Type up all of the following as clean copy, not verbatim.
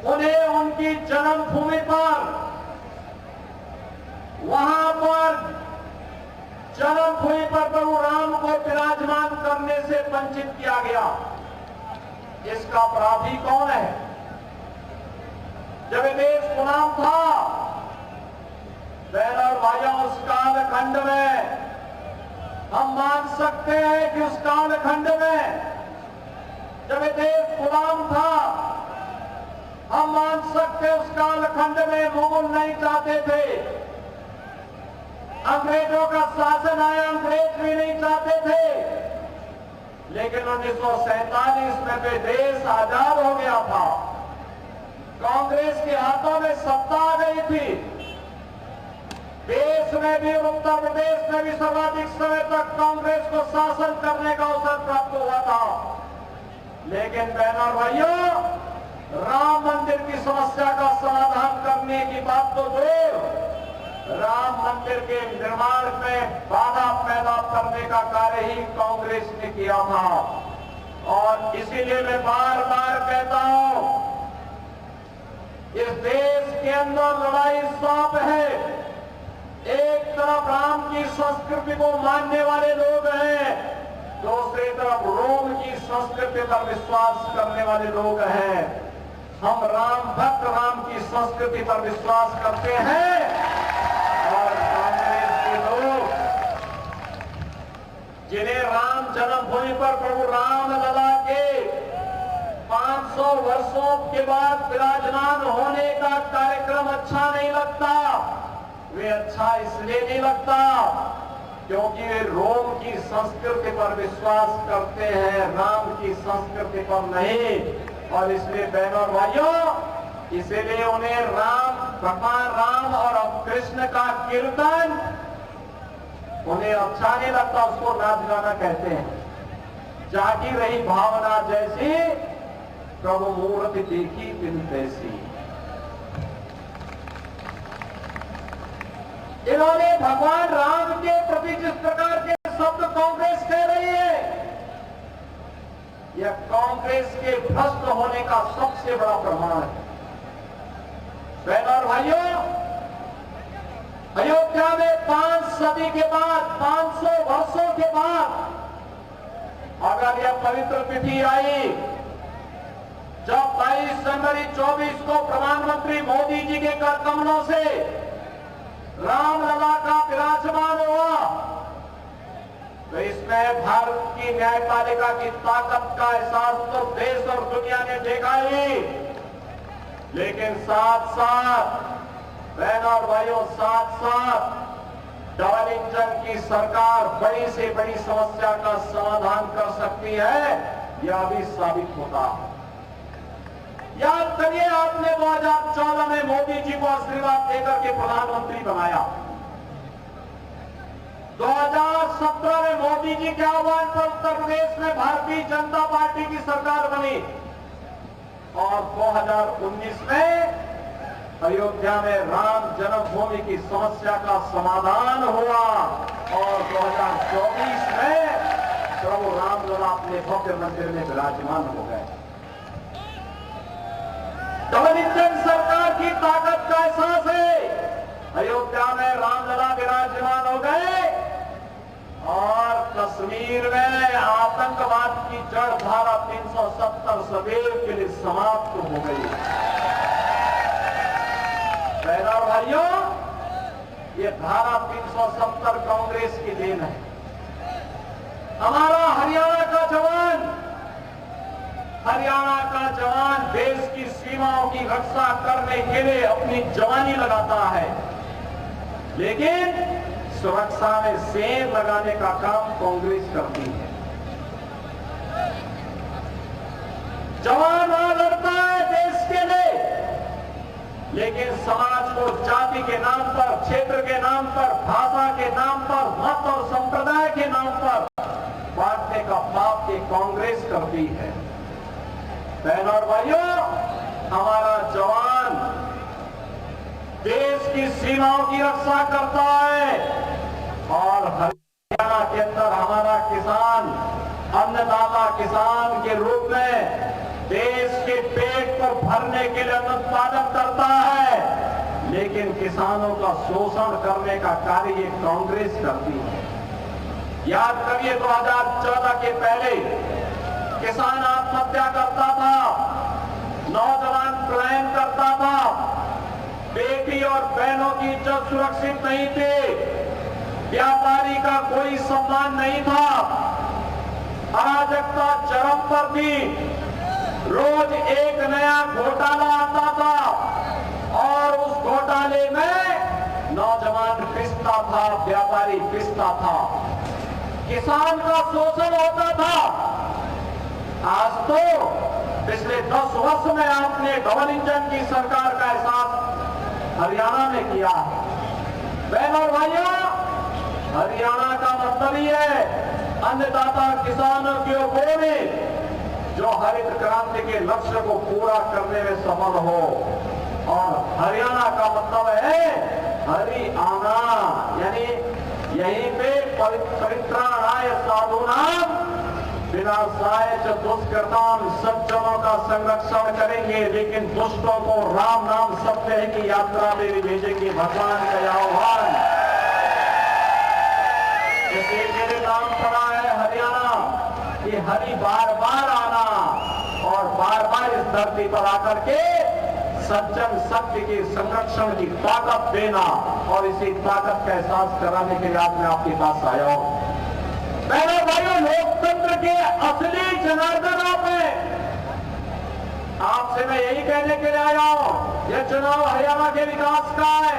उन्हें उनकी जन्मभूमि पर, वहां पर जन्मभूमि पर प्रभु राम को विराजमान करने से वंचित किया गया। इसका अपराधी कौन है? जब देश गुलाम था, बहन और भाइयों, उस कालखंड में हम मान सकते हैं कि उस कालखंड में जब देश गुलाम था, हम मान सकते हैं उस कालखंड में मुगल नहीं चाहते थे, अंग्रेजों का शासन आया, अंग्रेज भी नहीं चाहते थे, लेकिन 1947 में भी देश आजाद हो गया था। कांग्रेस के हाथों में सत्ता आ गई थी। देश में भी, उत्तर प्रदेश में भी सर्वाधिक समय तक कांग्रेस को शासन करने का अवसर प्राप्त हुआ था। लेकिन बहनों और भाइयों, राम मंदिर की समस्या का समाधान करने की बात तो दूर, राम मंदिर के निर्माण में बाधा पैदा करने का कार्य ही कांग्रेस ने किया था। और इसीलिए मैं बार बार कहता हूं, इस देश के अंदर लड़ाई सांप है। एक तरफ राम की संस्कृति को मानने वाले लोग हैं, दूसरी तरफ रोम की संस्कृति पर विश्वास करने वाले लोग हैं। हम राम भक्त राम की संस्कृति पर विश्वास करते हैं और कांग्रेस के लोग जिन्हें राम जन्मभूमि पर प्रभु राम लला के 500 वर्षों के बाद विराजमान होने का कार्यक्रम अच्छा नहीं लगता। वे अच्छा इसलिए नहीं लगता क्योंकि वे रोम की संस्कृति पर विश्वास करते हैं, राम की संस्कृति पर नहीं। और इसलिए बहनों और भाइयों, इसीलिए उन्हें राम, भगवान राम और कृष्ण का कीर्तन उन्हें अच्छा नहीं लगता, उसको नाच गाना कहते हैं। जागी रही भावना जैसी, प्रभु मूर्ति देखी बिन तैसी। इन्होंने भगवान राम के प्रति जिस प्रकार के शब्द कांग्रेस कह रही है, यह कांग्रेस के भ्रष्ट होने का सबसे बड़ा प्रमाण है। बहनों और भाइयों, अयोध्या में 5 सदी के बाद, 500 वर्षों के बाद अगर यह पवित्र तिथि आई, जब 22 जनवरी 24 को प्रधानमंत्री मोदी जी के कर कमलों से रामलला का विराजमान हुआ, तो इसमें भारत की न्यायपालिका की ताकत का एहसास तो देश और दुनिया ने देखा ही, लेकिन साथ साथ बहनों और भाइयों, साथ साथ डबल इंजन की सरकार बड़ी से बड़ी समस्या का समाधान कर सकती है, यह भी साबित होता है। याद करिए, आपने 2014 में मोदी जी को आशीर्वाद देकर के प्रधानमंत्री बनाया। 2017 में मोदी जी के आह्वान पर उत्तर प्रदेश में भारतीय जनता पार्टी की सरकार बनी और 2019 में अयोध्या में राम जन्मभूमि की समस्या का समाधान हुआ और 2024 में प्रभु रामलला अपने भव्य मंदिर में विराजमान हो गए। डबल इंजन सरकार की ताकत का एहसास है। अयोध्या में रामलला विराजमान हो गए और कश्मीर में आतंकवाद की जड़ धारा 370 सदैव के लिए समाप्त हो गई। बहनों और भाइयों, ये धारा 370 कांग्रेस की देन है। हमारा हरियाणा का जवान देश की सीमाओं की रक्षा करने के लिए अपनी जवानी लगाता है, लेकिन सुरक्षा में सेंध लगाने का काम कांग्रेस करती है। जवान लड़ता है देश के लिए, लेकिन समाज को जाति के नाम पर, क्षेत्र के नाम पर, भाषा के नाम पर, मत और संप्रदाय के नाम पर बांटने का पाप ये कांग्रेस करती है। बहनों और भाइयों, हमारा जवान देश की सीमाओं की रक्षा करता है और हरियाणा के अंदर हमारा किसान, अन्नदाता किसान के रूप में देश के पेट पर भरने के लिए अन्न उत्पादन करता है, लेकिन किसानों का शोषण करने का कार्य ये कांग्रेस करती है। याद करिए 2014 के पहले किसान आत्महत्या करता था, नौजवान पलायन करता था, बेटी और बहनों की इज्जत सुरक्षित नहीं थी, व्यापारी का कोई सम्मान नहीं था, अराजकता चरम पर थी, रोज एक नया घोटाला आता था और उस घोटाले में नौजवान पिसता था, व्यापारी पिसता था, किसान का शोषण होता था। आज तो पिछले 10 वर्ष में आपने डबल इंजन की सरकार का एहसास हरियाणा में किया है। बहनों और भाइयों, हरियाणा का मतलब ही है अन्नदाता किसानों के ऊपर जो हरित क्रांति के लक्ष्य को पूरा करने में सफल हो। और हरियाणा का मतलब है हरियाणा, यानी यहीं पे परित्राणाय साधूनाम विनाशाय च दुष्कृताम, सज्जनों का संरक्षण करेंगे, लेकिन दुष्टों को राम नाम सत्य की यात्रा में भी भेजेंगे। भगवान का आह्वान जैसे मेरे नाम पड़ा है हरियाणा, ये हरि बार बार आना और बार बार इस धरती पर आकर के सज्जन सत्य के संरक्षण की ताकत देना और इसी ताकत का एहसास कराने के लिए आज मैं आपके पास आया हूं। बहनों भाइयों, लोकतंत्र के असली जनार्दन आप हैं। आपसे मैं यही कहने के लिए आया हूं, यह चुनाव हरियाणा के विकास का है,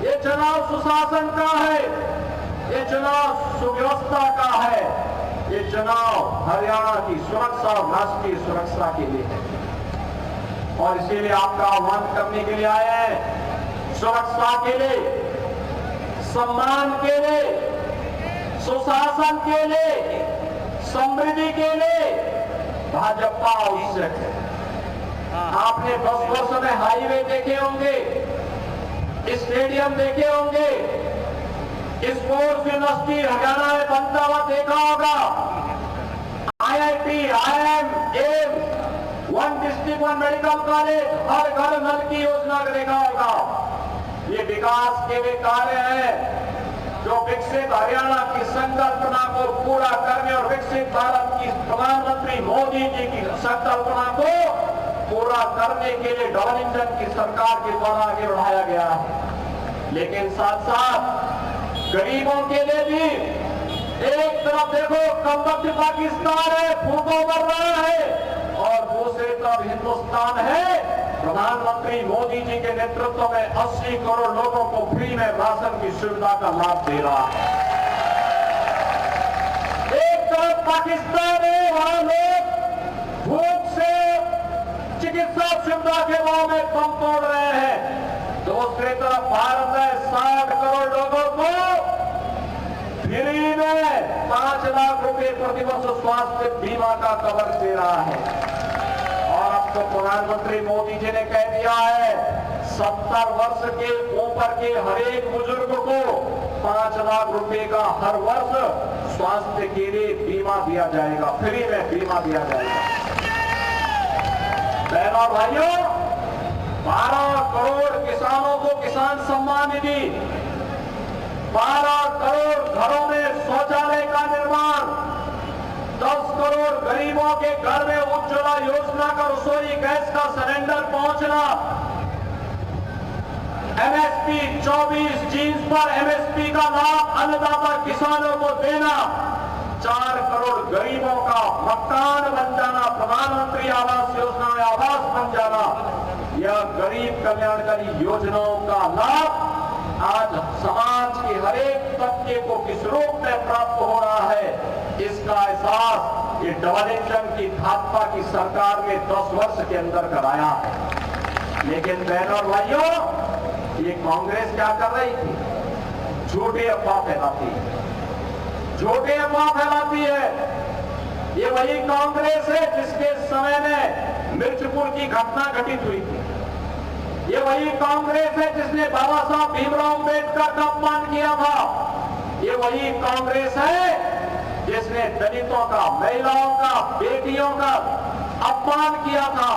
ये चुनाव सुशासन का है, ये चुनाव सुव्यवस्था का है, ये चुनाव हरियाणा की सुरक्षा और राष्ट्रीय सुरक्षा के लिए है। और इसीलिए आपका आह्वान करने के लिए आए हैं, सुरक्षा के लिए, सम्मान के लिए, सुशासन के लिए, समृद्धि के लिए भाजपा आवश्यक है। आपने 10 वर्ष में हाईवे देखे होंगे, स्टेडियम देखे होंगे, स्पोर्ट्स यूनिवर्सिटी हरियाणा में बनता हुआ देखा होगा, IIT, IIM, AIIMS, 1 district 1 medical college, हर घर नल की योजना को देखा होगा। ये विकास के वे कार्य हैं जो विकसित हरियाणा की संकल्पना को पूरा करने और विकसित भारत की प्रधानमंत्री मोदी जी की संकल्पना को पूरा करने के लिए डबल इंजन की सरकार के द्वारा आगे बढ़ाया गया है। लेकिन साथ साथ गरीबों के लिए भी एक तरफ देखो कमबख्त पाकिस्तान है, फूकों बढ़ रहा है, और दूसरी तरफ हिंदुस्तान है, प्रधानमंत्री मोदी जी के नेतृत्व में 80 करोड़ लोगों को फ्री में राशन की सुविधा का लाभ दे रहा है। एक तरफ पाकिस्तान है, वहां लोग भूख से चिकित्सा सुविधा के भाव में दम तोड़ रहे हैं। दूसरी तरफ भारत है, 60 करोड़ लोगों को फ्री में 5 लाख रुपए प्रतिवर्ष स्वास्थ्य बीमा का कवर दे रहा है। और अब तो प्रधानमंत्री मोदी जी ने कह दिया है 70 वर्ष के ऊपर के हर एक बुजुर्ग को 5 लाख रुपए का हर वर्ष स्वास्थ्य के लिए बीमा दिया जाएगा, फ्री में बीमा दिया जाएगा। बहनों भाइयों, 12 करोड़ किसानों को किसान सम्मान निधि, 12 करोड़ घरों में शौचालय का निर्माण, 10 करोड़ गरीबों के घर में उज्ज्वला योजना का रसोई गैस का सिलेंडर पहुंचना, MSP 24 जीन्स पर MSP का लाभ अन्नदाता किसानों को देना, 4 करोड़ गरीबों का मकान बन जाना, प्रधानमंत्री आवास योजना में आवास बन जाना, यह गरीब कल्याणकारी योजनाओं का लाभ आज समाज के हर एक तबके को किस रूप में प्राप्त हो रहा है, इसका एहसास ये डबल इंजन की भाजपा की सरकार ने 10 वर्ष के अंदर कराया है। लेकिन बहनों और भाइयों, ये कांग्रेस क्या कर रही थी? झूठी अफवाह फैलाती है, झूठी अफवाह फैलाती है। ये वही कांग्रेस है जिसके समय में मिर्चपुर की घटना घटित हुई थी। ये वही कांग्रेस है जिसने बाबा साहब भीमराव अम्बेडकर का अपमान किया था। ये वही कांग्रेस है जिसने दलितों का, महिलाओं का, बेटियों का अपमान किया था।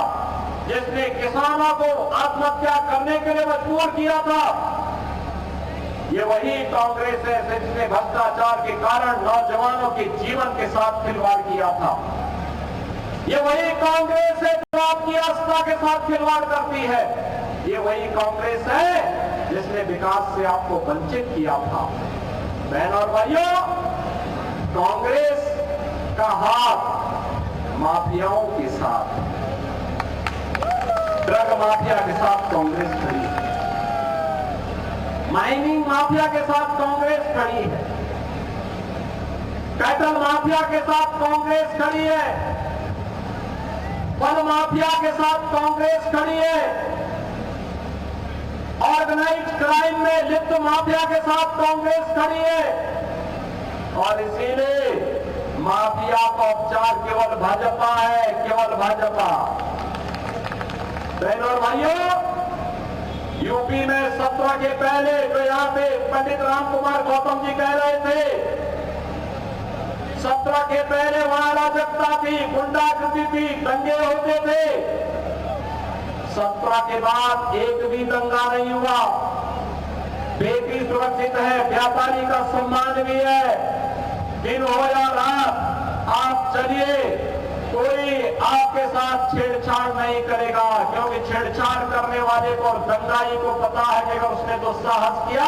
जिसने किसानों को आत्महत्या करने के लिए मजबूर किया था, ये वही कांग्रेस है जिसने भ्रष्टाचार के कारण नौजवानों के जीवन के साथ खिलवाड़ किया था। ये वही कांग्रेस है जो आपकी आस्था के साथ खिलवाड़ करती है। ये वही कांग्रेस है जिसने विकास से आपको वंचित किया था। बहनों और भाइयों, कांग्रेस का हाथ माफियाओं के साथ, ड्रग माफिया के साथ कांग्रेस खड़ी है, माइनिंग माफिया के साथ कांग्रेस खड़ी है, कैटल माफिया के साथ कांग्रेस खड़ी है, वन माफिया के साथ कांग्रेस खड़ी है, ऑर्गेनाइज्ड क्राइम में लिप्त माफिया के साथ कांग्रेस खड़ी है। और इसीलिए माफिया का उपचार केवल भाजपा है, केवल भाजपा। बहनों और भाइयों, यूपी में 17 के पहले तो यहाँ पे पंडित राम कुमार गौतम जी कह रहे थे, 17 के पहले वहां अराजकता थी, गुंडागर्दी थी, दंगे होते थे। 17 के बाद एक भी दंगा नहीं हुआ, बेटी सुरक्षित है, व्यापारी का सम्मान भी है। दिन हो या रात, आप चलिए, कोई आपके साथ छेड़छाड़ नहीं करेगा, क्योंकि छेड़छाड़ करने वाले को और दंगाई को पता है कि अगर उसने तो साहस किया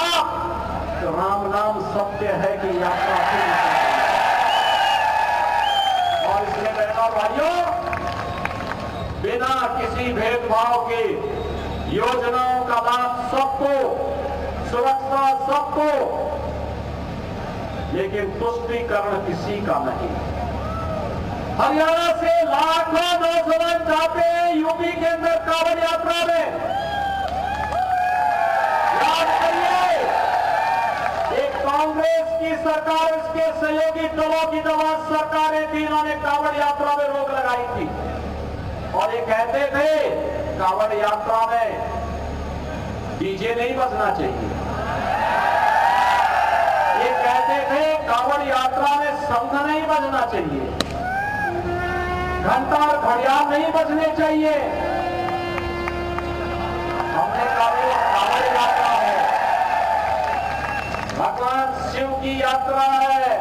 तो राम नाम सत्य है कि यात्रा फिर। और इसलिए बहनों भाइयों, बिना किसी भेदभाव के योजनाओं का लाभ सबको, सुरक्षा सबको, लेकिन तुष्टीकरण किसी का नहीं। हरियाणा से लाखों नौजवान जाते हैं यूपी के अंदर कांवड़ यात्रा में। याद करिए, एक कांग्रेस की सरकार, इसके सहयोगी दलों की दवा सरकारें थी, इन्होंने कांवड़ यात्रा में रोक लगाई थी और ये कहते थे कांवड़ यात्रा में डीजे नहीं बजना चाहिए। ये कहते थे कांवड़ यात्रा में शंख नहीं बजना चाहिए, घंटा और घड़ियाल नहीं बजने चाहिए। हमने कहा कांवड़ यात्रा है, भगवान शिव की यात्रा है,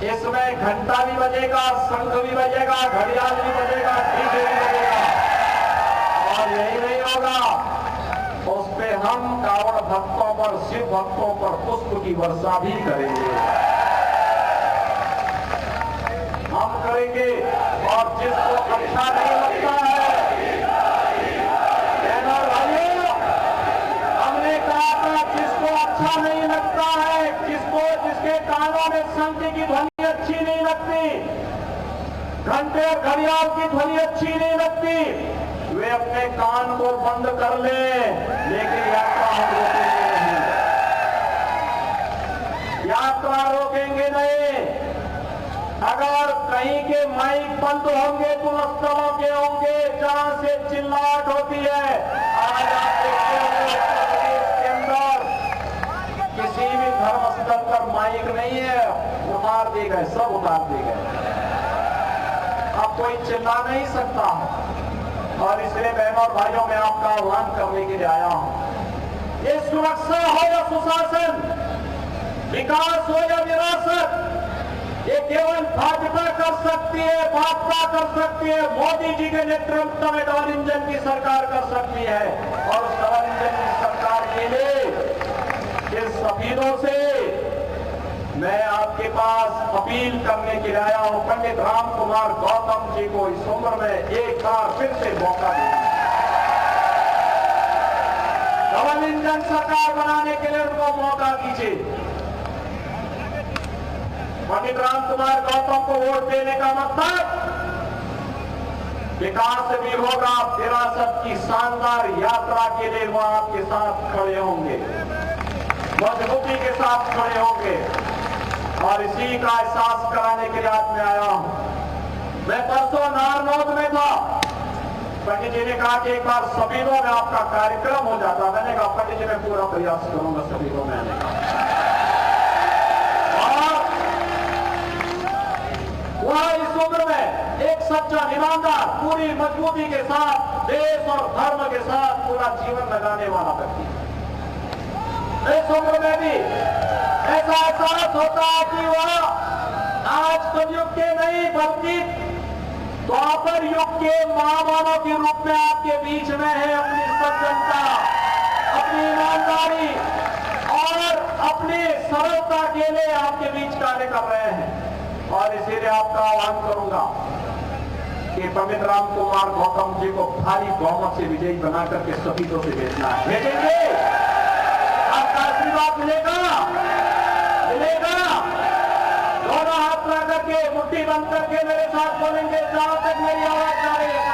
इसमें घंटा भी बजेगा, शंख भी बजेगा, घड़ियाल भी बजेगा, डीजे भी बजेगा। और यही नहीं होगा, उस पे हम कांवड़ भक्तों पर, शिव भक्तों पर पुष्प की वर्षा भी करेंगे, हम करेंगे। और जिसको अच्छा नहीं लगता है, बहनों और भाइयों, हमने कहा था जिसको अच्छा नहीं लगता है, जिसके कानों में शंख की ध्वनि अच्छी नहीं लगती, घंटे और घड़ियाल की ध्वनि अच्छी नहीं लगती, वे अपने कान को बंद कर ले, लेकिन यात्रा हम रोकेंगे नहीं, यात्रा रोकेंगे नहीं। अगर कहीं के माइक बंद होंगे तो स्थलों के होंगे जहां से चिल्लाहट होती है। आज आप देखते होंगे उत्तर प्रदेश के अंदर किसी भी धर्म स्थल पर माइक नहीं है, उतार दिए गए, सब उतार दिए गए, अब कोई चिल्ला नहीं सकता। और इसलिए बहनों और भाइयों, मैं आपका आह्वान करने के लिए आया हूं, ये सुरक्षा हो या सुशासन, विकास हो या विरासत, ये केवल भाजपा कर सकती है, भाजपा कर सकती है, मोदी जी के नेतृत्व में डबल इंजन की सरकार कर सकती है। और उस डबल इंजन की सरकार के लिए इस सफीरों से मैं आपके पास अपील करने के लिए आया हूं, पंडित राम कुमार गौतम जी को इस उम्र में एक बार फिर से मौका दें, डबल इंजन सरकार बनाने के लिए उनको मौका दीजिए। पंडित राम कुमार गौतम को वोट देने का मतलब विकास भी होगा, विरासत की शानदार यात्रा के लिए वो आपके साथ खड़े होंगे, मजबूती के साथ खड़े होंगे। और इसी का एहसास कराने के लिए आज मैं आया हूं। मैं परसों नारनौद में था, पंडित जी ने कहा कि एक बार सबीरों में आपका कार्यक्रम हो जाता, मैंने कहा पंडित जी मैं पूरा प्रयास करूंगा सबीरों में आने का। और वह इस उम्र में एक सच्चा ईमानदार पूरी मजबूती के साथ देश और धर्म के साथ पूरा जीवन लगाने वाला व्यक्ति है। इस उम्र में भी ऐसा एहसास होता है कि वह आज कलयुग के नहीं बल्कि द्वापर युग के महामानव के रूप में आपके बीच में है। अपनी सज्जनता, अपनी ईमानदारी और अपनी सरलता के लिए आपके बीच कार्य कर रहे हैं। और इसीलिए आपका आह्वान करूंगा कि पवित्र राम कुमार गौतम जी को भारी बहुमत से विजयी बना करके सभी को से भेजना है। भेजेंगे? आपका आशीर्वाद मिलेगा? मिलेगा? दोनों हाथ ला करके मुट्ठी बंद करके मेरे साथ बोलेंगे, जहां तक मेरी आवाज जा रही है।